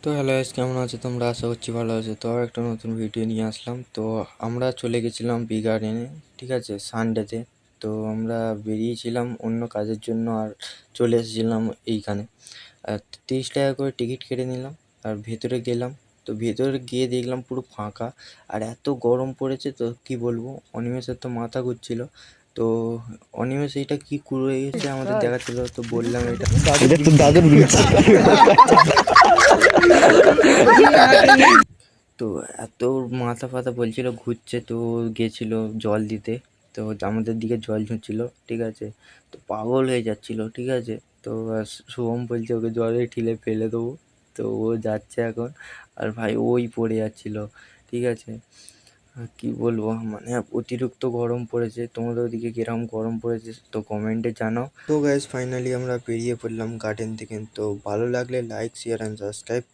তো hello guys, কেমন আছো তোমরা? আশা করছি ভালো আছো। তো একটা নতুন ভিডিও নিয়ে আসলাম। তো আমরা চলে গেছিলাম বি গার্ডেনে, ঠিক আছে, সানডেতে। তো আমরা বেরিয়েছিলাম অন্য কাজের জন্য আর চলে এসেছিলাম এইখানে। আর 30 টাকা করে টিকিট কেটে নিলাম আর ভেতরে গেলাম। তো ভেতরে গিয়ে দেখলাম পুরো ফাঁকা আর এত গরম পড়েছে, তো কি বলবো, অনিমেষের তো মাথা ঘুরছিল। তো অনিমেষ এইটা কি করে গেছে আমাদের দেখাচ্ছিল, তো বললাম এটা এটা তো দাদুর বৃষ্টি। তো এত মাথা ফাথা বলছিল ঘুরছে, তো গেছিল জল দিতে। তো আমাদের দিকে জল ঝুঁকছিল, ঠিক আছে। তো পাগল হয়ে যাচ্ছিল, ঠিক আছে। তো শুভম বলছে ওকে জলে ঠিলে ফেলে দেবো। তো ও যাচ্ছে এখন, আর ভাই ওই পড়ে যাচ্ছিল, ঠিক আছে। আর কি বলবো, মানে অতিরিক্ত গরম পড়েছে। তোমাদের ওদিকে কিরকম গরম পড়েছে তো কমেন্টে জানাও। তো গাইস, ফাইনালি আমরা বেরিয়ে পড়লাম গার্ডেন থেকে। তো ভালো লাগলে লাইক, শেয়ার অ্যান্ড সাবস্ক্রাইব